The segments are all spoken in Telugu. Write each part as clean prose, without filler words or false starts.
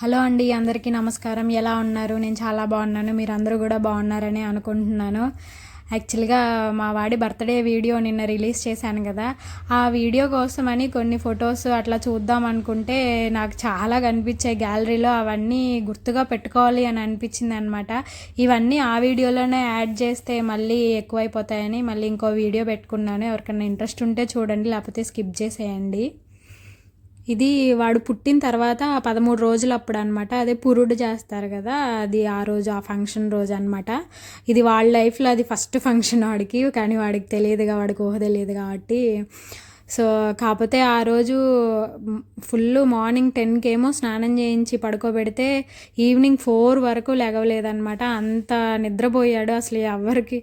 హలో అండి, అందరికీ నమస్కారం. ఎలా ఉన్నారు? నేను చాలా బాగున్నాను. మీరందరూ కూడా బాగున్నారని అనుకుంటున్నాను. యాక్చువల్గా మా వాడి బర్త్డే వీడియో నిన్న రిలీజ్ చేశాను కదా, ఆ వీడియో కోసమని కొన్ని ఫొటోస్ అట్లా చూద్దాం అనుకుంటే నాకు చాలా కనిపించాయి గ్యాలరీలో. అవన్నీ గుర్తుగా పెట్టుకోవాలి అని అనిపించింది అనమాట. ఇవన్నీ ఆ వీడియోలోనే యాడ్ చేస్తే మళ్ళీ ఎక్కువైపోతాయని మళ్ళీ ఇంకో వీడియో పెట్టుకున్నాను. ఎవరికైనా ఇంట్రెస్ట్ ఉంటే చూడండి, లేకపోతే స్కిప్ చేసేయండి. ఇది వాడు పుట్టిన తర్వాత 13 రోజులు అప్పుడు అనమాట. అదే పురుడు చేస్తారు కదా, అది ఆ రోజు, ఆ ఫంక్షన్ రోజు అనమాట. ఇది వాళ్ళ లైఫ్లో అది ఫస్ట్ ఫంక్షన్ వాడికి, కానీ వాడికి తెలియదుగా, వాడికి ఊహ తెలియదు కాబట్టి. సో కాకపోతే ఆ రోజు ఫుల్ మార్నింగ్ 10కి ఏమో స్నానం చేయించి పడుకోబెడితే ఈవినింగ్ 4 వరకు లెగవలేదనమాట. అంత నిద్రపోయాడు. అసలు ఎవరికి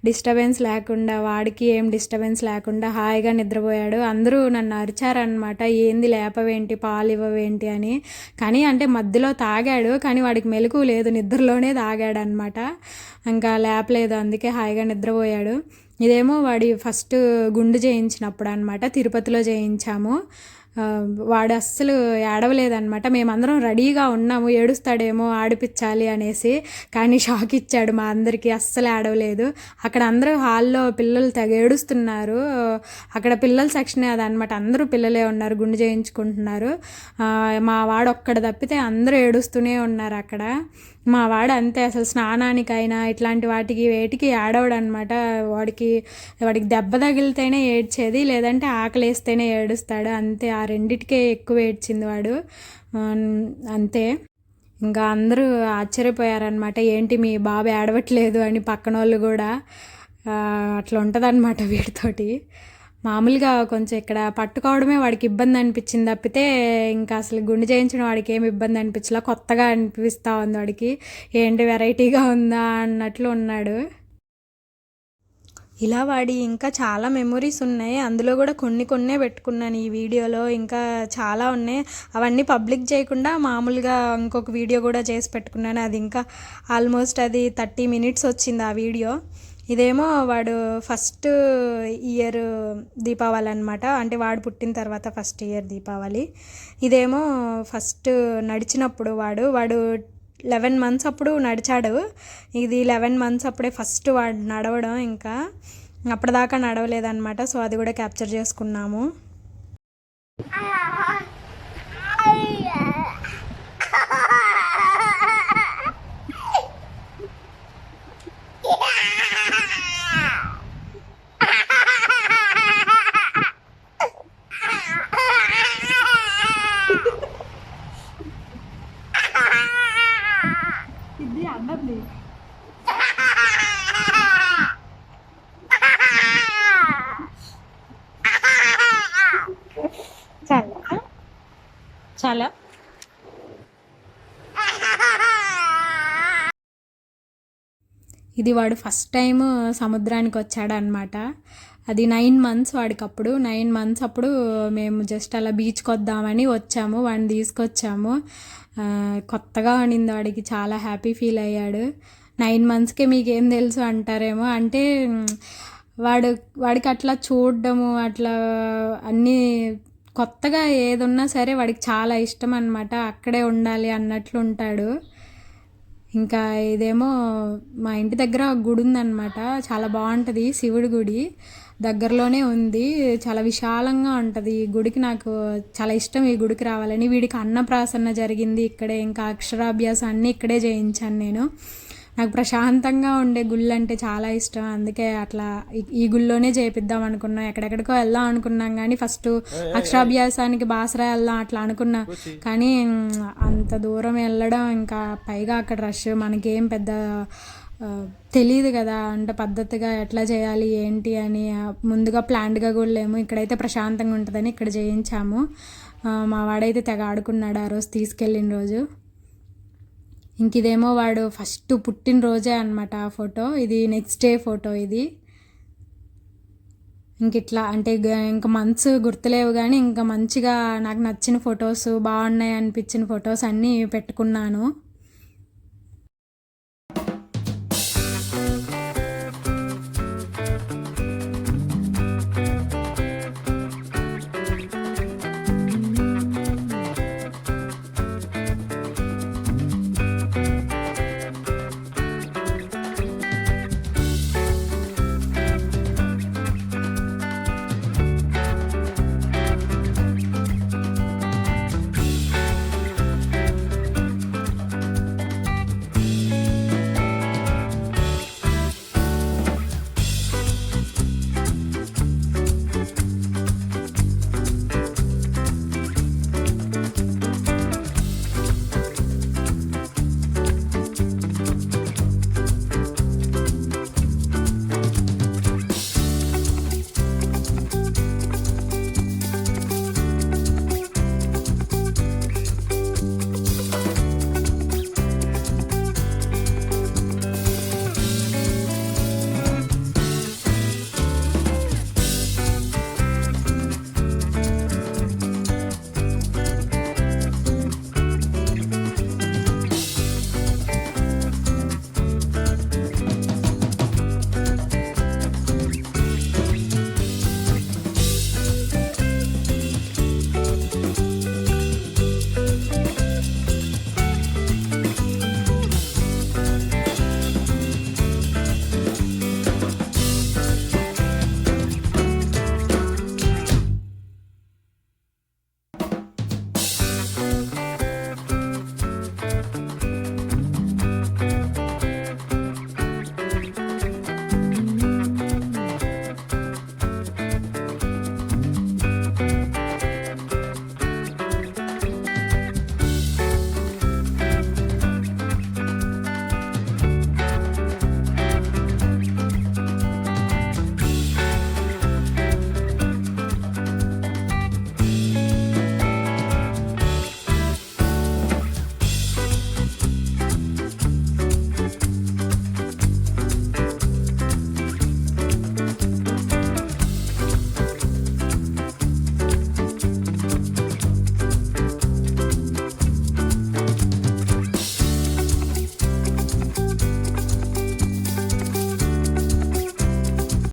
డిస్టర్బెన్స్ లేకుండా, వాడికి ఏం డిస్టర్బెన్స్ లేకుండా హాయిగా నిద్రపోయాడు. అందరూ నన్ను అరిచారనమాట, ఏంది లేపవేంటి, పాలు ఇవ్వవేంటి అని. కానీ అంటే మధ్యలో తాగాడు, కానీ వాడికి మెలకు లేదు, నిద్రలోనే తాగాడు అనమాట. ఇంకా లేపలేదు, అందుకే హాయిగా నిద్రపోయాడు. ఇదేమో వాడి ఫస్ట్ గుండు చేయించినప్పుడు అనమాట, తిరుపతిలో చేయించాము. వాడు అస్సలు ఏడవలేదనమాట. మేమందరం రెడీగా ఉన్నాము, ఏడుస్తాడేమో ఆడిపించాలి అనేసి, కానీ షాక్ ఇచ్చాడు మా అందరికీ, అస్సలు ఏడవలేదు. అక్కడ అందరూ హాల్లో పిల్లలు తెగ ఏడుస్తున్నారు. అక్కడ పిల్లల సెక్షనే అదనమాట, అందరూ పిల్లలే ఉన్నారు, గుండు చేయించుకుంటున్నారు. మా వాడు ఒక్కడ తప్పితే అందరూ ఏడుస్తూనే ఉన్నారు అక్కడ. మా వాడు అంతే, అసలు స్నానానికైనా ఇట్లాంటి వాటికి వేటికి ఏడవడు అనమాట. వాడికి దెబ్బ తగిలితేనే ఏడ్చేది, లేదంటే ఆకలి వేస్తేనే ఏడుస్తాడు అంతే. ఆ రెండిటికే ఎక్కువ ఏడ్చింది వాడు, అంతే. ఇంకా అందరూ ఆశ్చర్యపోయారనమాట, ఏంటి మీ బాబు ఏడవట్లేదు అని. పక్కన వాళ్ళు కూడా అట్లా ఉంటుంది అనమాట వీడితోటి. మామూలుగా కొంచెం ఇక్కడ పట్టుకోవడమే వాడికి ఇబ్బంది అనిపించింది తప్పితే, ఇంకా అసలు గుండు చేయించడం వాడికి ఏమి ఇబ్బంది అనిపించలా. కొత్తగా అనిపిస్తూ ఉంది వాడికి, ఏంటి వెరైటీగా ఉందా అన్నట్లు ఉన్నాడు. ఇలా వాడి ఇంకా చాలా మెమొరీస్ ఉన్నాయి, అందులో కూడా కొన్నే పెట్టుకున్నాను ఈ వీడియోలో. ఇంకా చాలా ఉన్నాయి, అవన్నీ పబ్లిక్ చేయకుండా మామూలుగా ఇంకొక వీడియో కూడా చేసి పెట్టుకున్నాను. అది ఇంకా ఆల్మోస్ట్ అది 30 మినిట్స్ వచ్చింది ఆ వీడియో. ఇదేమో వాడు ఫస్ట్ ఇయర్ దీపావళి అనమాట, అంటే వాడు పుట్టిన తర్వాత ఫస్ట్ ఇయర్ దీపావళి. ఇదేమో ఫస్ట్ నడిచినప్పుడు వాడు 11 మంత్స్ అప్పుడు నడిచాడు. ఇది 11 మంత్స్ అప్పుడే ఫస్ట్ వాడు నడవడం. ఇంకా అప్పటిదాకా నడవలేదన్నమాట. సో అది కూడా క్యాప్చర్ చేసుకున్నాము. ఇది అన్నది చాలా చాలా ఇది వాడు ఫస్ట్ టైం సముద్రానికి వచ్చాడనమాట. అది 9 మంత్స్ వాడికి. అప్పుడు 9 మంత్స్ అప్పుడు మేము జస్ట్ అలా బీచ్కి వద్దామని వచ్చాము, వాడిని తీసుకొచ్చాము. కొత్తగా ఉండింది వాడికి, చాలా హ్యాపీ ఫీల్ అయ్యాడు. 9 మంత్స్కే మీకేం తెలుసు అంటారేమో, అంటే వాడికి అట్లా చూడడము, అట్లా అన్నీ కొత్తగా ఏదున్నా సరే వాడికి చాలా ఇష్టం అనమాట. అక్కడే ఉండాలి అన్నట్లు ఉంటాడు. ఇంకా ఇదేమో మా ఇంటి దగ్గర ఒక గుడి ఉందన్నమాట, చాలా బాగుంటుంది, శివుడి గుడి దగ్గరలోనే ఉంది, చాలా విశాలంగా ఉంటుంది ఈ గుడికి. నాకు చాలా ఇష్టం ఈ గుడికి రావాలని. వీడికి అన్నప్రాసన్న జరిగింది ఇక్కడే, ఇంకా అక్షరాభ్యాసం అన్నీ ఇక్కడే చేయించాను నేను. నాకు ప్రశాంతంగా ఉండే గుళ్ళు అంటే చాలా ఇష్టం, అందుకే అట్లా ఈ గుళ్ళోనే చేపిద్దాం అనుకున్నాం. ఎక్కడెక్కడికో వెళ్దాం అనుకున్నాం, కానీ ఫస్ట్ అక్షరాభ్యాసానికి బాసరా వెళ్దాం అట్లా అనుకున్నా. కానీ అంత దూరం వెళ్ళడం, ఇంకా పైగా అక్కడ రష్, మనకేం పెద్ద తెలియదు కదా, అంటే పద్ధతిగా ఎట్లా చేయాలి ఏంటి అని ముందుగా ప్లాన్డ్గా కూడా లేము. ఇక్కడైతే ప్రశాంతంగా ఉంటుందని ఇక్కడ చేయించాము. మా వాడైతే తెగ ఆడుకున్నాడు ఆ రోజు, తీసుకెళ్ళిన రోజు. ఇంక ఇదేమో వాడు ఫస్ట్ పుట్టినరోజే అనమాట ఆ ఫోటో. ఇది నెక్స్ట్ డే ఫోటో ఇది. ఇంక ఇట్లా అంటే ఇంకా మంత్స్ గుర్తులేవు, కానీ ఇంకా మంచిగా నాకు నచ్చిన ఫొటోస్, బాగున్నాయి అనిపించిన ఫొటోస్ అన్నీ పెట్టుకున్నాను.